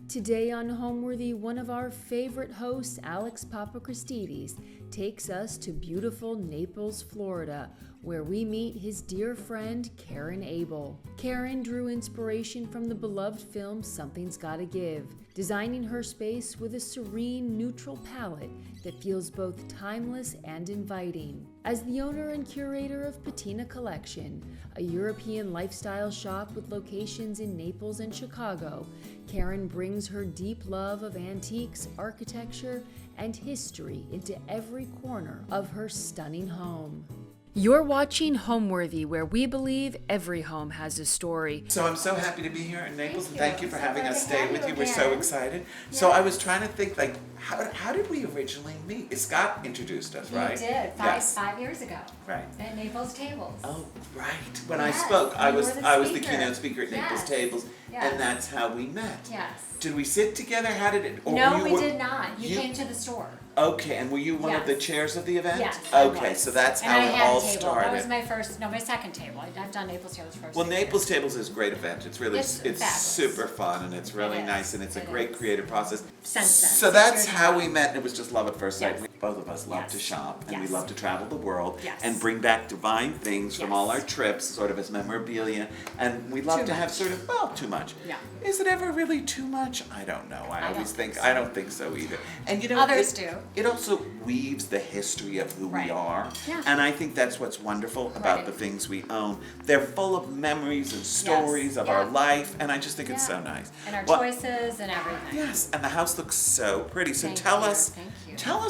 Today on Homeworthy, one of our favorite hosts, Alex Papachristidis, takes us to beautiful Naples, Florida, where we meet his dear friend, Karen Abell. Karen drew inspiration from the beloved film Something's Gotta Give, designing her space with a serene, neutral palette that feels both timeless and inviting. As the owner and curator of Patina Collection, a European lifestyle shop with locations in Naples and Chicago, Karen brings her deep love of antiques, architecture, and history into every corner of her stunning home. You're watching Homeworthy, where we believe every home has a story. So I'm so happy to be here in Naples, and thank you for having us stay with you. We're so excited. Yes. So I was trying to think, like, how did we originally meet? Scott introduced us, right? He did, five years ago. Right. At Naples Tables. Oh, right. When I spoke, I was the keynote speaker at Naples Tables, yes. And that's how we met. Yes. Did we sit together? How did it? Or no, we did not. You came to the store. Okay, and were you one of the chairs of the event? Yes. Okay, so that's how it all started. That was my second table. I've done Naples Tables first. Well, Naples Tables is a great event. It's really it's super fun, and it's really it nice, and it's a great creative process. Since then. So that's how we met, and it was just love at first sight. Yes. Both of us love to shop, and we Yes. love to travel the world, Yes. and bring back divine things from all our trips, sort of as memorabilia. And we love to have sort of, well, too much. Yeah. Is it ever really too much? I don't know. I don't think so either. And you know, others do. It also weaves the history of who we are. Yeah. And I think that's what's wonderful about the things we own. They're full of memories and stories of our life, and I just think it's so nice. And our choices and everything. Yes, and the house looks so pretty. So tell us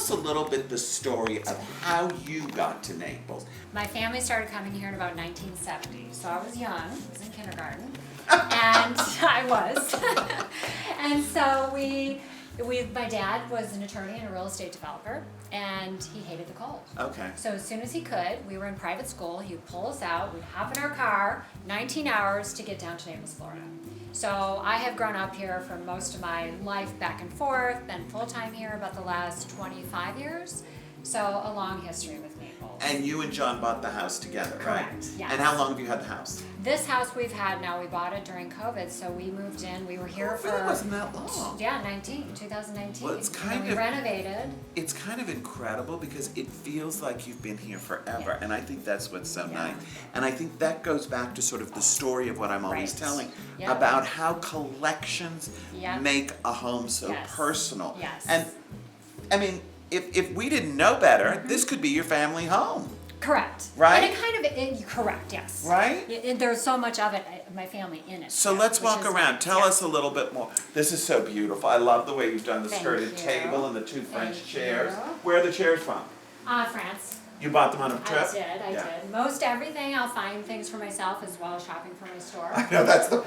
a little bit the story of how you got to Naples. My family started coming here in about 1970, so I was young. I was in kindergarten, and I was. And so my dad was an attorney and a real estate developer, and he hated the cold. Okay. So as soon as he could, we were in private school, he would pull us out, we'd hop in our car, 19 hours to get down to Naples, Florida. So I have grown up here for most of my life, back and forth, been full-time here about the last 25 years. So a long history with Naples. And you and John bought the house together, right? Correct, yes. And how long have you had the house? This house we've had now, we bought it during COVID, so we moved in. We were here for... It wasn't that long. Yeah, 2019. Well, it's we renovated. It's kind of incredible because it feels like you've been here forever, and I think that's what's so nice. And I think that goes back to sort of the story of what I'm always telling about how collections make a home so personal. Yes. And, I mean, if we didn't know better, this could be your family home. Correct. Right? And correct, yes. Right? There's so much of it, my family in it. So let's walk around. Tell us a little bit more. This is so beautiful. I love the way you've done the skirted table and the two French chairs. Where are the chairs from? France. You bought them on a trip? I did. Most everything, I'll find things for myself as well as shopping for my store. I know, that's the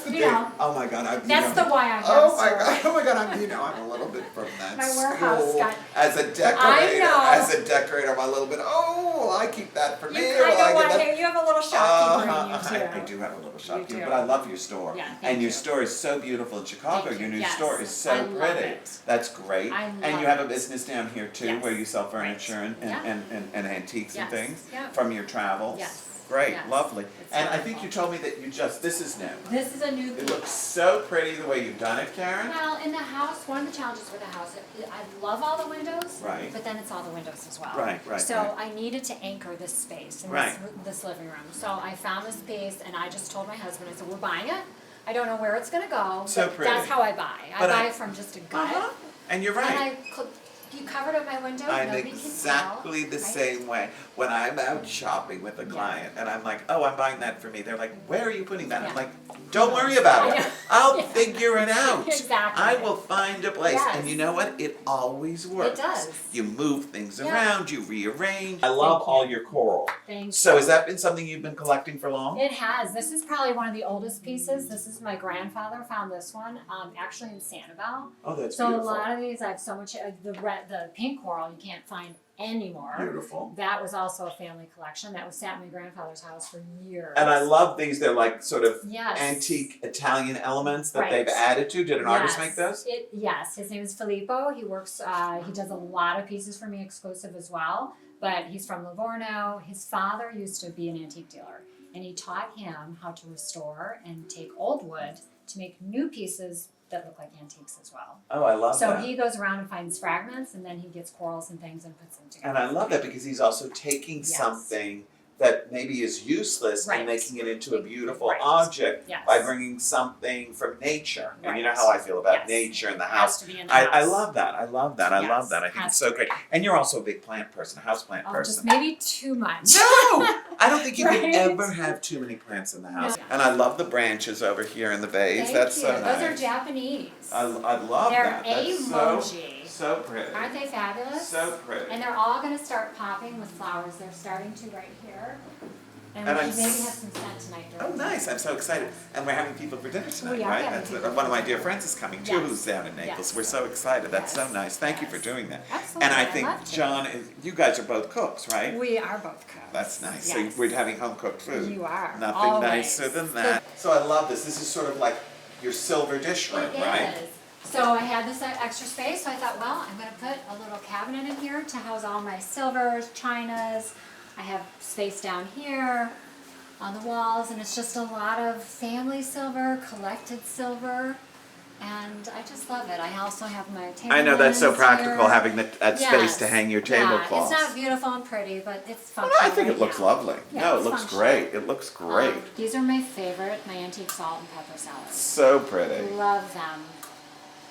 you know. Oh my God, That's the why I'm Oh my God, I'm a little bit from that my school. warehouse got... As a decorator, I'm a little bit, I keep that for me. You have a little shopkeeper in you too. I do have a little shopkeeper, but I love your store. Yeah, and your store is so beautiful in Chicago. Your new store is so I love pretty. it. That's great. And you have a business down here too, where you sell furniture and antiques and things from your travels. Yes. Great, Yes. lovely. It's And I wonderful. think you told me that this is new. This is a new It piece. looks so pretty the way you've done it, Karen. Well, in the house, one of the challenges with the house, I love all the windows, Right. but then it's all the windows as well. Right. So I needed to anchor this space in this living room. So I found this piece, and I just told my husband, I said, we're buying it. I don't know where it's going to go, So but pretty. that's how I buy. I buy it from just a gut. And you're right. And you covered up my window, I'm nobody exactly can tell. the same way. When I'm out shopping with a client and I'm like, I'm buying that for me. They're like, where are you putting that? I'm like, don't worry about it. I'll figure it out. Exactly. I will find a place. Yes. And you know what? It always works. It does. You move things around, you rearrange. I love all your coral. Thank you. So has that been something you've been collecting for long? It has. This is probably one of the oldest pieces. This is my grandfather found this one, actually in Abell. Oh, that's so beautiful. A lot of these, I have so much, the pink coral you can't find anymore. Beautiful. That was also a family collection. That was sat in my grandfather's house for years. And I love these. They're like sort of antique Italian elements that they've added to. Did an artist make those? Yes. His name is Filippo. He works, he does a lot of pieces for me exclusive as well. But he's from Livorno. His father used to be an antique dealer. And he taught him how to restore and take old wood to make new pieces that look like antiques as well. Oh, I love So that. he goes around and finds fragments, and then he gets corals and things and puts them together. And I love that because he's also taking something that maybe is useless and making it into a beautiful object by bringing something from nature. And you know how I feel about nature and the house. Has to be in the house. I love that. I love that. I love that. I think it's so great. And you're also a big plant person, a house plant person. Just maybe too much. No! I don't think you can ever have too many plants in the house. No. And I love the branches over here in the vase. Thank That's you. so nice. Those are Japanese. I love that. They're emoji. So pretty. Aren't they fabulous? So pretty. And they're all going to start popping with flowers. They're starting to right here. And we maybe have some scent tonight. Oh, nice. I'm so excited. And we're having people for dinner tonight, We are right? having people. One of my dear friends is coming too, who's down in Naples. Yes. We're so excited. That's so Yes. nice. Thank you for doing that. Absolutely. And I I think love to. John, you guys are both cooks, right? We are both cooks. That's nice. Yes. So we're having home cooked food. You are. Nothing Always. nicer than that. So I love this. This is sort of like your silver dish room, right? It is. So I had this extra space, so I thought, well, I'm going to put a little cabinet in here to house all my silvers, chinas. I have space down here on the walls, and it's just a lot of family silver, collected silver, and I just love it. I also have my table I know that's so linens practical, here. having that space to hang your tablecloths. It's not beautiful and pretty, but it's Well, functional. I think it looks lovely. Yeah, No, it it's looks functional. great. It looks great. These are my favorite, my antique salt and pepper salads. So pretty. Love them.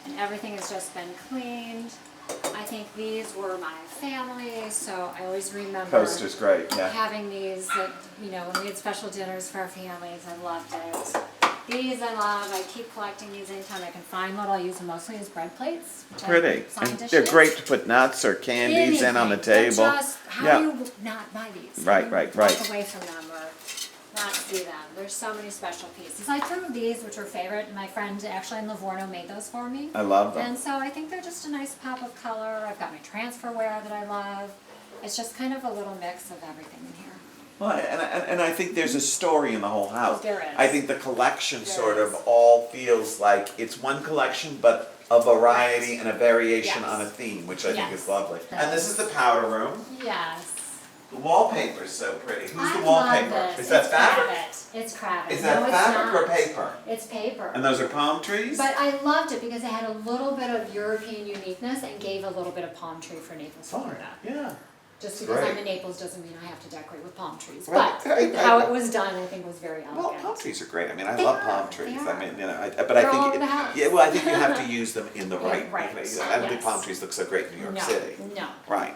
And everything has just been cleaned. I think these were my family, so I always remember Coaster's great, yeah. having these that, you know, when we had special dinners for our families. I loved it. These I love. I keep collecting these anytime I can find one. I'll use them mostly as bread plates. Pretty. Side And dishes. they're great to put nuts or candies in on the Anything. table. They're just, how do you not buy these? Right, How do you right. Walk away from them or not see them. There's so many special pieces. I threw these, which were favorite. My friend actually in Livorno made those for me. I love them. And so I think they're just a nice pop of color. I've got my transferware that I love. It's just kind of a little mix of everything in here. Well, and I think there's a story in the whole house. There is. I think the collection There sort of is. all feels like it's one collection, but a variety and a variation Yes. on a theme, which I think Yes. is lovely. And this is the powder room. Yes. The wallpaper's so pretty. Who's the I wallpaper? love this. Is that It's fabric? Kravet. It's Kravet. Is that No, it's fabric or not. paper? It's paper. And those are palm trees? But I loved it because it had a little bit of European uniqueness and gave a little bit of palm tree for Naples, Florida. Yeah. Just because Great. I'm in Naples doesn't mean I have to decorate with palm trees. Right. But Right. how it was done, I think, was very elegant. Well, palm trees are great. I mean, I They love are. palm They trees. are. I mean, you know, but They're I all think, over the house. yeah, well, I think you have to use them in the right right. way. I don't think Yes. palm trees look so great in New York No, City. no. Right.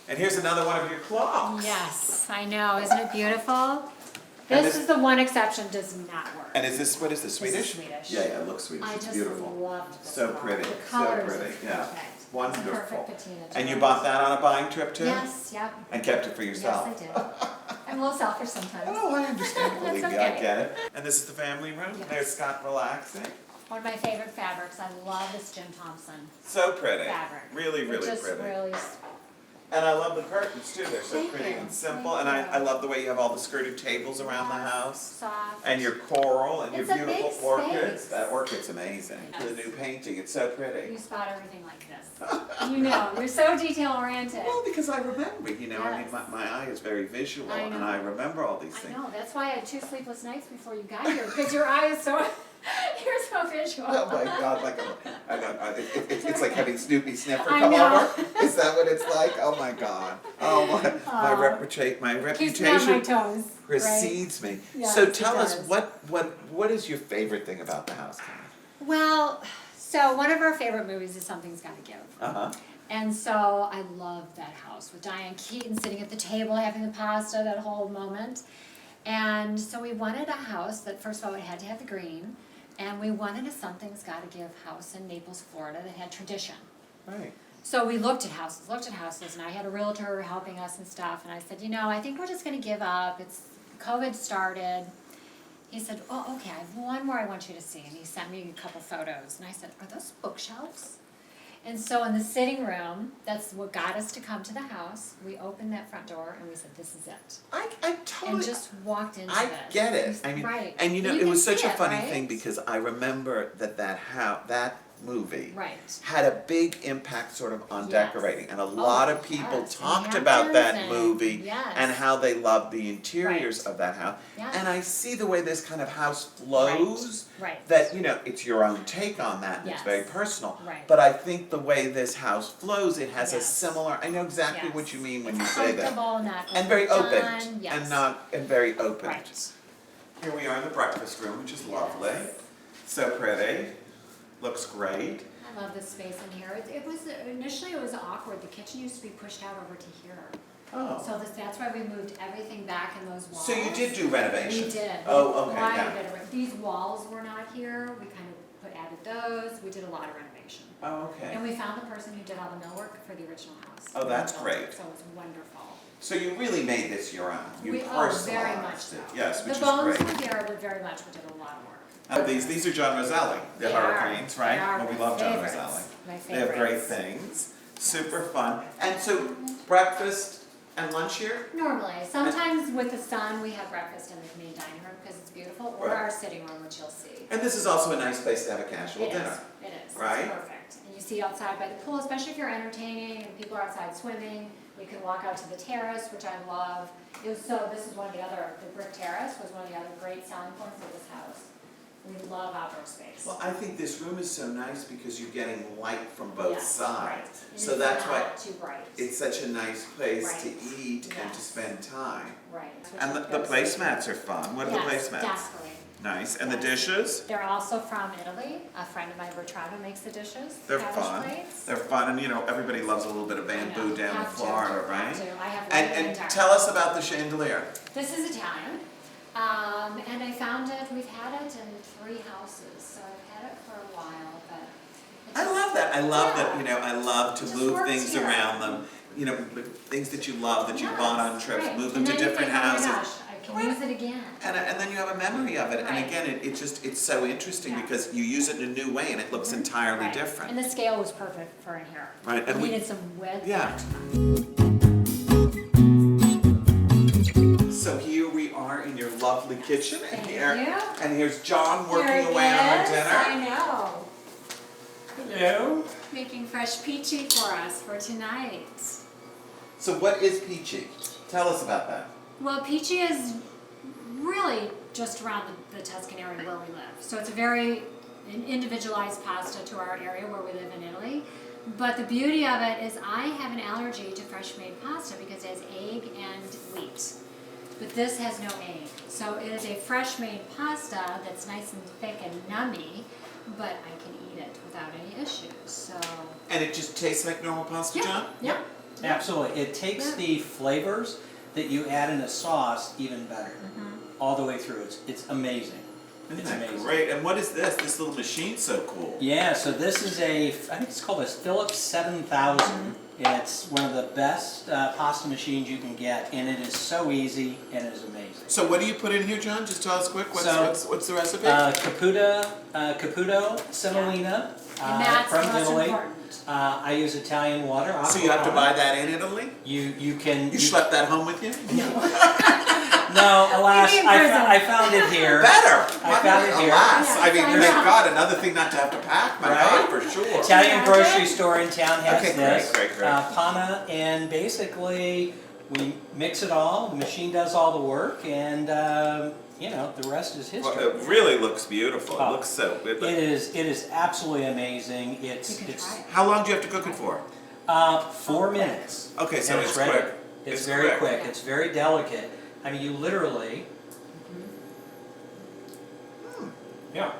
And here's another one of your clocks. Yes, I know. Isn't it beautiful? And This this- is the one exception does not work. And is this, what is this, This is Swedish? Swedish. Yeah, yeah, it looks Swedish. I It's just beautiful. loved this So clock. pretty, The so colors pretty, is yeah. perfect. Wonderful. Perfect patina. And you joints. bought that on a buying trip too? Yes, yep. And kept it for yourself? Yes, I did. I'm a little selfish sometimes. Oh, I understand. Believe That's me, I okay. get it. And this is the family room? Yes. There's Scott relaxing. One of my favorite fabrics. I love this Jim Thompson So pretty. fabric. Really, It really just pretty. really And I love the curtains too, they're so Thank pretty you. and simple, Thank and you. I love the way you have all the skirted tables around the house. soft. And your coral and your It's a beautiful big orchids. space. That orchid's amazing. Yes. The new painting, it's so pretty. You spot everything like this. You know, you're so detail oriented. Well, because I remember, you know, I mean, Yes. my eye is very visual, I and know. I remember all these I things. know. That's why I had 2 sleepless nights before you got here because your eye is so. You're so visual. Oh my God! Like it's like having Snoopy Sniffer I come know. over. Is that what it's like? Oh my God! Oh my Keeps me on my reputation toes. precedes me. Yes, So it tell us does. what is your favorite thing about the house, Karen? Well, so one of our favorite movies is Something's Gotta Give. Uh-huh. And so I love that house with Diane Keaton sitting at the table having the pasta, that whole moment. And so we wanted a house that, first of all, it had to have the green. And we wanted a Something's Gotta Give house in Naples, Florida that had tradition. Right. So we looked at houses, and I had a realtor helping us and stuff. And I said, you know, I think we're just going to give up. COVID started. He said, oh, okay, I have one more I want you to see. And he sent me a couple photos. And I said, are those bookshelves? And so in the sitting room, that's what got us to come to the house. We opened that front door and we said, this is it. I totally. And just walked into I this. get it. I mean, Right. and you know, You it was can such see a it, funny right? thing because I remember that movie Right. had a big impact sort of on Yes. decorating, and a lot of people yes. talked And about that Hamptons movie yes. and how they loved the interiors Right. of that house. Yes. And I see the way this kind of house flows, Right. that, you know, it's your own take on that, and it's Yes. very personal. Right. But I think the way this house flows, it has a Yes. similar, I know exactly Yes. what you mean when It's you say that. comfortable, not And very open, overdone, yes. and very open. Right. Here we are in the breakfast room, which is lovely. So pretty, looks great. I love this space in here. It was, initially it was awkward. The kitchen used to be pushed out over to here. Oh. So that's why we moved everything back in those walls. So you did do renovations? We did. Oh, okay, Quite a yeah. bit of these walls were not here. We kind of added those. We did a lot of renovation. Oh, okay. And we found the person who did all the millwork for the original house. Oh, that's We built it, great. So it was wonderful. So you really made this your own? You Very personalized much so. it? Yes, which is The bones great. were there, but very much we did a lot of work. These are John Roselli, the They are. Hurricanes, right? They are Well, we my love John favorites. Roselli. My They have great favorites. things, super fun. And so breakfast and lunch here? Normally, sometimes with the sun, we have breakfast in the main dining room because it's beautiful, or Right. our sitting room, which you'll see. And this is also a nice place to have a casual It dinner. is, it is. right? It's perfect. And you see outside by the pool, especially if you're entertaining and people are outside swimming. You can walk out to the terrace, which I love. This is one of the brick terrace was one of the other great selling points of this house. We love outdoor space. Well, I think this room is so nice because you're getting light from both Yes, sides. right. So And that's it's why not too bright. it's such a nice place to Right. eat and to Yes. spend time. Right. And the placemats are fun. What are the Yes, placemats? definitely. Nice. And the Yes. dishes? They're also from Italy. A friend of mine, Bertrado, makes the dishes. They're cabbage fun. plates. They're fun, and you know, everybody loves a little bit of I know. bamboo down in Have to, Florida, have right? to. I have And, light and dark. tell us about the chandelier. This is Italian, and I found it, we've had it in 3 houses, so I've had it for a while, but it's I just- love that. I love that, Yeah. you know, I love to It just move works things here. around them. You know, things that you love, that you Yes, bought on trips, right. move them to And then you different think, houses. Oh my gosh, I can use it again. And then you have a memory of it, and Right. again, it's so interesting Yeah. because you use it in a new way and it looks entirely Right. different. And the scale was perfect for in here. Right, and We we- needed some width. Yeah. So here we are in your lovely kitchen, and Thank here, you. and here's John working Here it away on our is. dinner. I know. Hello. Making fresh peachy for us for tonight. So what is peachy? Tell us about that. Well, peachy is really just around the Tuscan area where we live. So it's a very individualized pasta to our area where we live in Italy. But the beauty of it is I have an allergy to fresh made pasta because it has egg and wheat. But this has no egg. So it is a fresh made pasta that's nice and thick and nummy, but I can eat it without any issues. So And it just tastes like normal pasta, John? Yep. Absolutely. It takes Yeah. the flavors that you add in a sauce even better. All the way through. It's amazing. Isn't It's that amazing. great? And what is this? This little machine's so cool. Yeah, so this is I think it's called a Philips 7000. It's one of the best pasta machines you can get, and it is so easy and it is amazing. So what do you put in here, John? Just tell us quick. What's the recipe? Caputo semolina And that's from most Italy. important. I use Italian water. So you have to aquafaba. buy that in Italy? You can. You schlepp that home with you? No, alas, Maybe in prison. I found it here. Better. I found it here. Alas, Yeah, I mean, I thank know. God, another thing not to have to pack. My Right? God, for sure. Italian Yeah. grocery store in town has Okay, this. great. Pana, and basically we mix it all. The machine does all the work, and the rest is Well, history. it really looks beautiful. It Oh. looks so good. It is absolutely amazing. It's You can try it. How long do you have to cook it for? 4 minutes. Okay, so and it's ready. quick. It's very quick. It's very delicate. I mean, you literally. Yeah.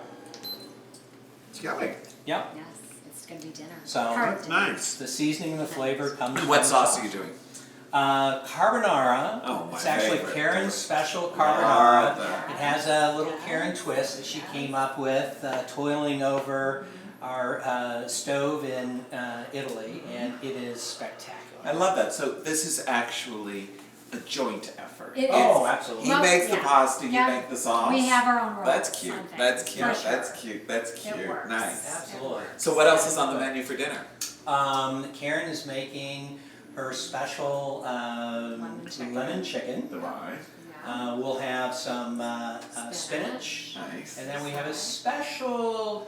It's yummy. Yep. Yes, it's gonna be dinner. So- Part of That's dinner. nice. The seasoning and the flavor comes. And what from the sauce are you doing? Carbonara. Oh, my It's actually favorite. Karen's special Love carbonara. that. It has a little Karen twist that she came up with, toiling over our stove in Italy, and it is spectacular. I love that. So this is actually a joint effort. It Oh, is. absolutely. He Well, makes the yeah. pasta, you Yeah. make the sauce. We have our own roles. That's cute. on things, That's cute. for sure. That's cute. That's cute. works. Nice. Absolutely. So what else is on the menu for dinner? Karen is making her special Lemon chicken. The rye. Yeah. we'll have some spinach. Nice. And then we have a special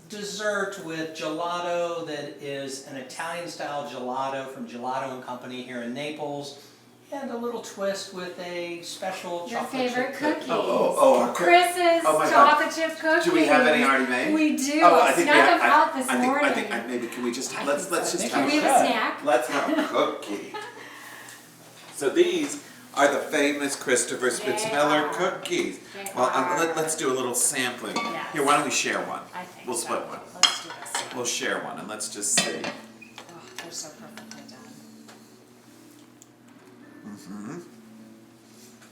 dessert with gelato that is an Italian-style gelato from Gelato and Company here in Naples, and a little twist with a special Your chocolate favorite chip cookies. Oh, Chris's oh my God. chocolate chip cookies. Do we have any already made? We do. Oh, I snuck them out this morning. I think maybe can we just let's just Can have we a have a snack? let's have a cookie. So these are the famous Christopher Spitzmiller are. cookies. They Well, are. let's do a little sampling. Yes. Here, why don't we share one? I think We'll so. split one. Let's do this. We'll share one and let's just see. Oh, they're so perfectly done.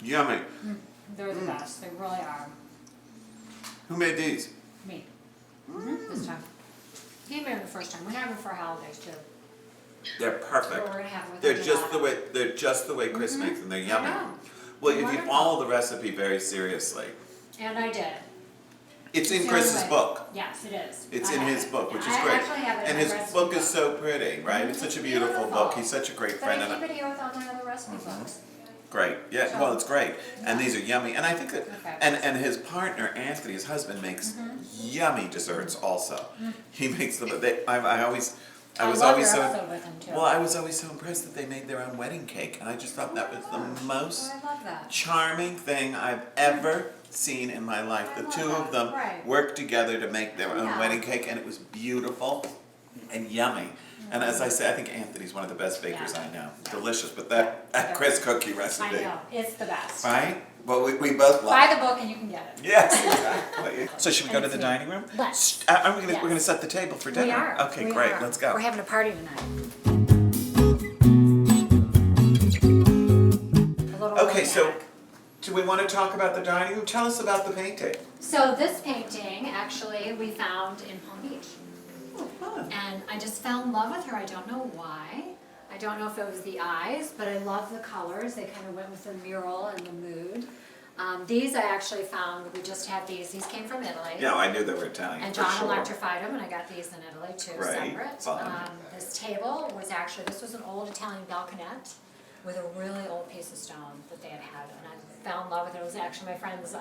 Yummy. They're the best. They really are. Who made these? Me. This time. He made them the first time. We have them for holidays too. They're So perfect. we're gonna have them with They're the just the way Chris makes them. They're yummy. I know. Well, They're if you wonderful. follow the recipe very seriously, And I did. it's in the Chris's only way. book. Yes, it is. It's I in have his it. book, which Yeah, is I great. actually have it in And my his recipe book is book. so pretty, right? It's such a beautiful book. He's such a great But friend. I And keep it here with all my other recipe books. great. Yeah, So- well, it's great. And these are yummy. And I think that, Okay. and his partner, Anthony, his husband, makes yummy desserts also. He makes them, I was love always your so, episode with him too. well, I was always so impressed that they made their own wedding cake. And I just thought that was the most Oh, I love that. charming thing I've ever seen in my life. The I love two of that. them Right. worked together to make their own Yeah. wedding cake, and it was beautiful and yummy. And as I say, I think Anthony's one of the best bakers Yeah. I know. Yeah. Delicious, but that Chris cookie recipe, I know, it's the best. right? Well, we both love Buy it. the book and you can get it. Yes, exactly. So should we go And to the it's dining room? Let's. We're Yes. gonna set the table for dinner. We are. Okay, We great. are. Let's go. We're having a party tonight. A little Okay, so romantic. do we want to talk about the dining room? Tell us about the painting. So this painting, actually, we found in Palm Beach. Oh, fun. And I just fell in love with her. I don't know why. I don't know if it was the eyes, but I love the colors. They kind of went with the mural and the mood. These I actually found, we just had these. These came from Italy. Yeah, I knew they were Italian And for John sure. electrified them, and I got these in Italy too, Right, separate. fun. This table was actually, this was an old Italian balconette with a really old piece of stone that they had had, and I fell in love with it. It was actually my friend's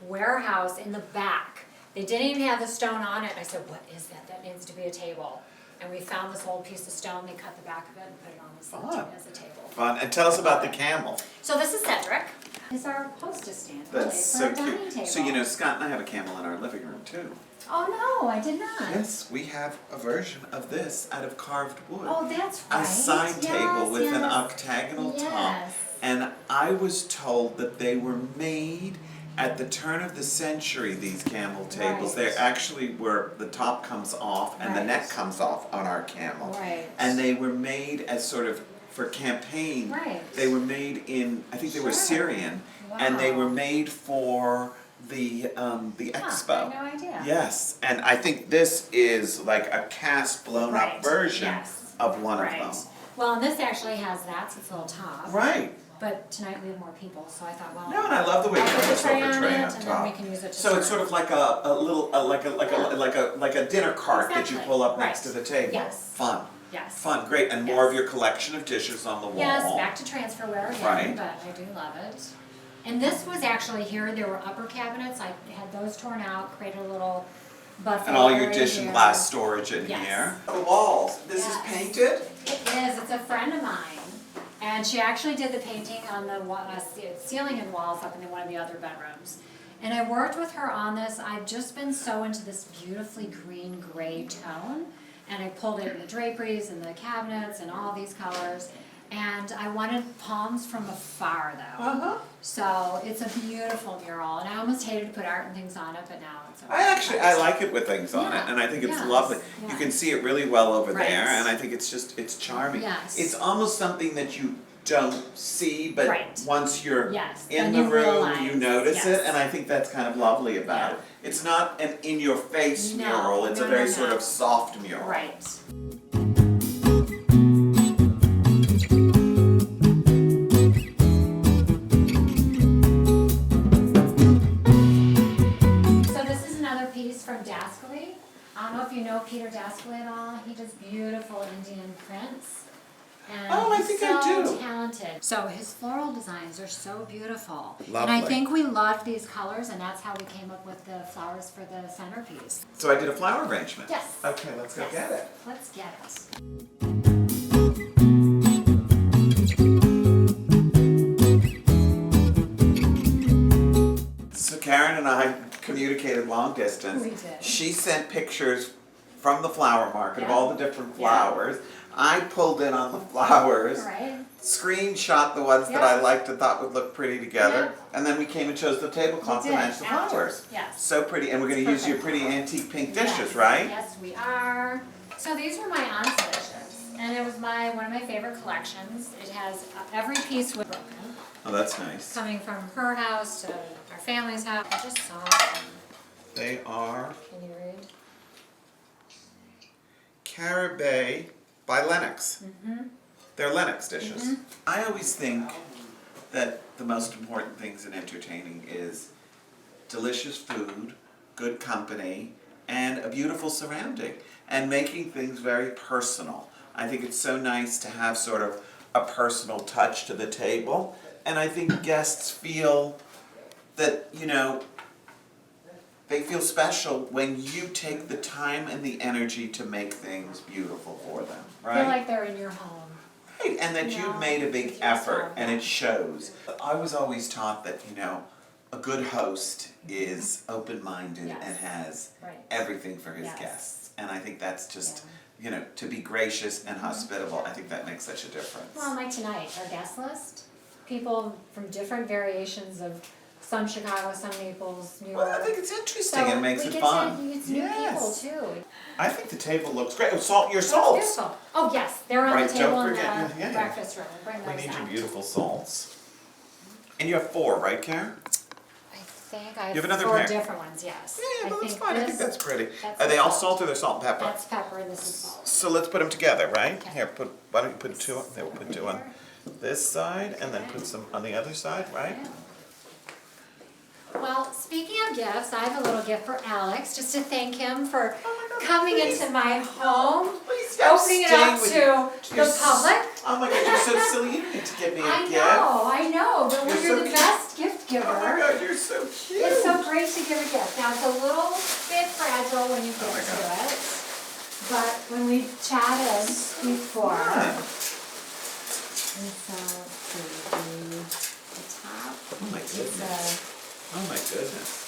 warehouse in the back. They didn't even have the stone on it, and I said, what is that? That needs to be a table. And we found this old piece of stone, they cut the back of it and put it on Fun. as a table. Fun. And tell us about the camel. So this is Cedric. He's our hostess stand, really, That's for so our dining cute. table. So you know, Scott and I have a camel in our living room too. Oh, no, I did not. Yes, we have a version of this out of carved wood. Oh, that's right. A side table Yes, with an yes. octagonal top. Yes. And I was told that they were made at the turn of the century, these camel tables. Right. They actually were, the top comes off and the Right. neck comes off on our camel. Right. And they were made as sort of, for campaign. Right. They were made in, I think they were Sure. Syrian. And they Wow. were made for the Huh, expo. I had no idea. Yes, and I think this is like a cast blown up Right, version yes. of one Right. of them. Well, and this actually has that, so it's a little top. Right. But tonight we have more people, so I thought, well. No, and I love the way you I'll put put this a tray over on tray it, on and then top. we can use it to So it's serve. sort of like a little like a dinner cart that you Exactly, pull up right. next to the table. Yes. Fun. Yes. Fun, great, and more Yes. of your collection of dishes on the wall. Yes, back to transferware again, Right. but I do love it. And this was actually here, there were upper cabinets, I had those torn out, created a little buffet And all your area dish and here. glass storage in Yes. here. The walls, this is Yes. painted? It is, it's a friend of mine, and she actually did the painting on the ceiling and walls up in one of the other bedrooms. And I worked with her on this, I've just been so into this beautifully green gray tone, and I pulled it in the draperies and the cabinets and all these colors. And I wanted palms from afar though. Uh-huh. So it's a beautiful mural, and I almost hated to put art and things on it, but now it's okay. I like it with things on it, Yeah, and I think it's yes, lovely. You yeah. can see it really well over Right. there, and I think it's charming. Yes. It's almost something that you don't see, but Right. once you're Yes, in then the you room, realize, you notice it, yes. and I think that's kind of lovely about Yeah. it. It's not an in-your-face No, mural, it's a no, very no, sort no. of soft mural. Right. So this is another piece from I don't know if you know Peter Dascoli at all. He does beautiful Indian prints. And Oh, I he's think so I do. talented. So his floral designs are so beautiful. And Lovely. I think we loved these colors, and that's how we came up with the flowers for the centerpiece. So I did a flower arrangement. Yes. Okay, let's go Yes. get it. Let's get it. So Karen and I communicated long distance. We did. She sent pictures from the flower market of Yeah. all the different Yeah. flowers. I pulled in on the flowers, All right. screenshot the ones that Yeah. I liked and thought would look pretty together, Yeah. and then we came and chose the tablecloth to did, match the after. flowers. Yes. So pretty, and we're going to use your Perfect. pretty antique pink Yes. dishes, right? Yes, we are. So these were my aunt's dishes, and it was one of my favorite collections. It has every piece was broken, Oh, that's nice. coming from her house to our family's house. I just saw them. They are Can you read? Caribay by Lennox. They're Lennox dishes. I always think that the most important things in entertaining is delicious food, good company, and a beautiful surrounding, and making things very personal. I think it's so nice to have sort of a personal touch to the table, and I think guests feel that, you know, they feel special when you take the time and the energy to make things beautiful for them, right? Feel like they're in your home. Right, and that Yeah, you've made a big it's effort awesome. and it shows. I was always taught that, you know, a good host is open-minded Yes. and has Right. everything for his Yes. guests. And I think that's just, you know, to be gracious and hospitable, I think that makes such a difference. Well, like tonight, our guest list, people from different variations of some Chicago, some Naples, New York. Well, I think it's interesting, So it makes we it get fun. to use new people too. I think the table looks great. Oh, your That's salts. beautiful. Oh, yes, they're on Right, the don't table in the forget, yeah. breakfast room. We'll bring We those need your out. beautiful salts. And you have 4, right, Karen? I think I You have have another 4 pair. different ones, yes. Yeah, well, that's think fine. I think this- that's pretty. that's Are they all salt. salt or they're salt and pepper? That's pepper and this is salt. So let's put them together, right? Okay. Here, why don't you put 2 on, there, we'll put 2 on this side and then put some on the other side, right? Yeah. Well, speaking of gifts, I have a little gift for Alex, just to thank him for Oh my God, coming please. into my home, Please, opening it up with to You're the public. Oh my God, you're so silly. You need to get me a I gift. know, but You're you're so the cute. best gift giver. Oh my God, you're so cute. It's so great to give a gift. Now, it's a little bit fragile when you get my to God. it, but when we chatted before, Yeah. the top, Oh my it's goodness. Oh my goodness.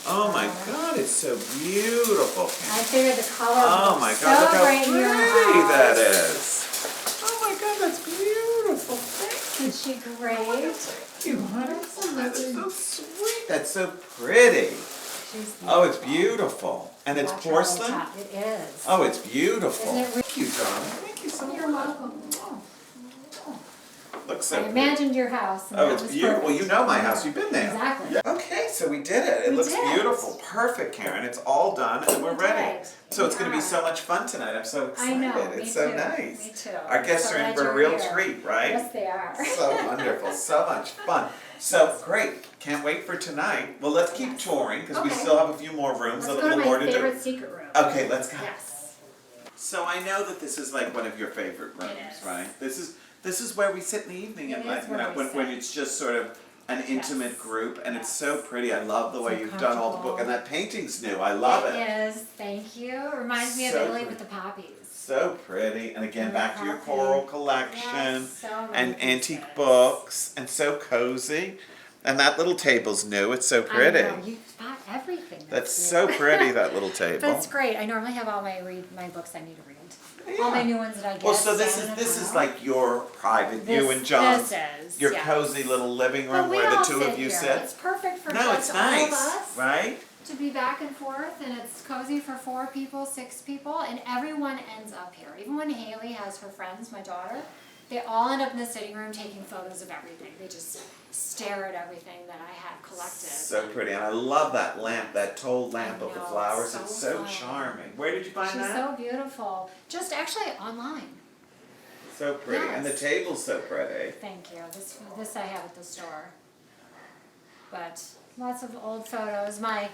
a, Oh my God, it's so beautiful. I figured the color Oh would my look God, look so how great in your pretty that house. is. Oh my God, that's beautiful. Thank Is she great? you, honey. That is so sweet. That's so pretty. She's Oh, it's beautiful. And it's Watch her on the porcelain? top. It is. Oh, it's beautiful. Isn't it re- Thank you, darling. Thank you so much. You're welcome. Looks I so pretty. imagined your house. And Oh, that it's was beautiful. Well, perfect. you know my house. You've been there. Exactly. Okay, so we did it. It We looks did. beautiful. Perfect, Karen. It's all done and we're We ready. did. So it's going to be Yeah. so much fun tonight. I'm so I excited. know. Me It's so too. nice. Me too. Our guests So are in glad for a you're real here. treat, right? Yes, they are. So wonderful. So much fun. So great. Can't wait for tonight. Well, let's keep Yes. touring because we Okay. still have a few more rooms, Let's a go to little more my to favorite do. secret room. Okay, let's go. Yes. So I know that this is like one of your favorite rooms, is. right? This is where we sit in the evening It and is like, you where know, we when sit. it's just sort of an intimate Yes. group and it's Yes. so pretty. I love the way So you've done all the book and that painting's new. I love it. It is. Thank you. It reminds me of So Italy pretty. with the poppies. So pretty. And again, And the back to your coffee. coral collection Yes, so many and antique pieces. books and so cozy. And that little table's new. It's so pretty. I know. You bought everything. That's so pretty, that little table. That's great. I normally have all my books I need to read. All my new ones that I get. Well, so this stand in a is pile. like your private, you This- and John, this is, your yes. cozy little living room But we where the all two of sit you here. sit. It's perfect for No, just it's all of nice, us right? to be back and forth, and it's cozy for 4 people, 6 people, and everyone ends up here. Even when Haley has her friends, my daughter, they all end up in the sitting room taking photos of everything. They just stare at everything that I have collected. So pretty, and I love that lamp, that tall lamp I of the know, flowers. so It's so fun. charming. Where did you find She's that? so beautiful. Just actually online. So pretty, and the Yes. table's so pretty. Thank you. This I have at the store. But lots of old photos. My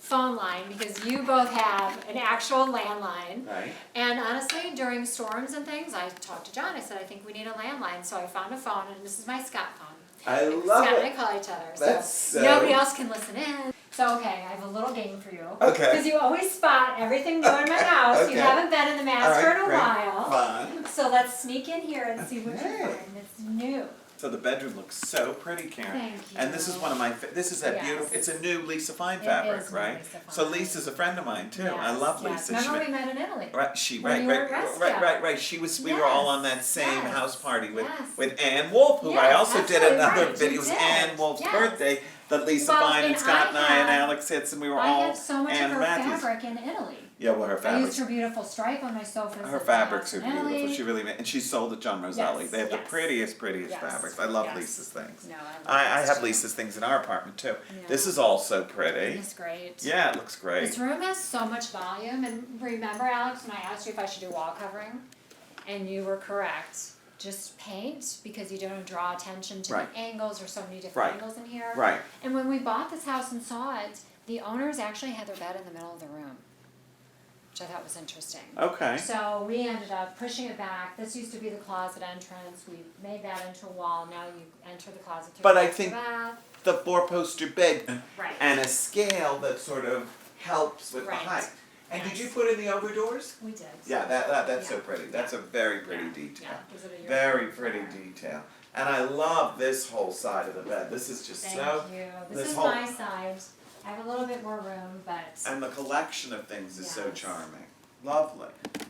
phone line because you both have an actual landline. Right. And honestly, during storms and things, I talked to John. I said, I think we need a landline. So I found a phone, and this is my Scott phone. I love Scott and I it. call each other. That's so so- nobody else can listen in. So, okay, I have a little game for you. Okay. Because you always spot everything new in my house. Okay. You haven't been in the All master right, in a great. while. Fun. So let's sneak in here and see what you Okay. find. It's new. So the bedroom looks so pretty, Karen. Thank And this is you. one of my, this is a Yes. beautiful, it's a new Lisa Fine It fabric, is new right? Lisa Fine. So Lisa's a friend of mine too. I love Yes. Lisa. She Remember we ma- met in Italy? Right, When you were at Resca. right. She was. We were all on that Yes, same yes, house party with yes. Ann Wolf, who I Yes, also did absolutely another right, video. you It was did. Ann Wolf's Yes. birthday that Lisa Well, Fine and and Scott and I and have- Alex hits, and we were I all have so much Ann of her Matthews. fabric in Italy. Yeah, well, her I used fabrics. her beautiful stripe on my sofas. Her at the fabrics are house in beautiful. Italy. She really and she sold at John Roselli. Yes, They have the yes. prettiest Yes, fabrics. I love yes. Lisa's things. No, I love have too. Lisa's things in our apartment too. Yeah. This is also pretty. It's great. Yeah, it looks great. This room has so much volume, and remember, Alex, when I asked you if I should do wall covering, and you were correct. Just paint because you don't draw attention to Right. the angles or so many different Right. angles in here. Right. And when we bought this house and saw it, the owners actually had their bed in the middle of the room, which I thought was interesting. Okay. So we ended up pushing it back. This used to be the closet entrance. We made that into a wall. Now you enter the closet through But the I master think bath. The four-poster bed Right. and a scale that sort of helps with Right. the height. And did Yes. you put in the overdoors? We did. Yeah, that's so Yeah. pretty. That's a very pretty Yeah. detail. Yeah. Gives it a Very European pretty flair. detail. And I love this whole side of the bed. This is just Thank so. you. this This is whole- my side. I have a little bit more room, but. And the collection of things is so Yes. charming. Lovely.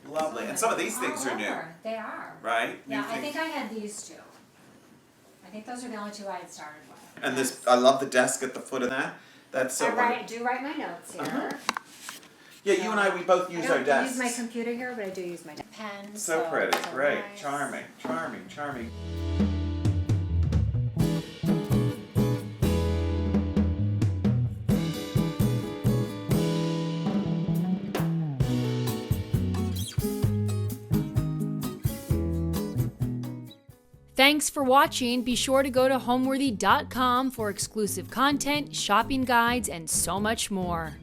Lovely. And some of these things are new, Over. They are. right? New Yeah, I things. think I had these two. I think those are the only two I had started with. And this, I love the desk at the foot of that. That's so I wonderful. do write my notes here. Uh-huh. Yeah, you and I, we both use our I don't desks. use my computer here, but I do use my pen. So pretty, it's great, nice. charming. Thanks for watching. Be sure to go to homeworthy.com for exclusive content, shopping guides, and so much more.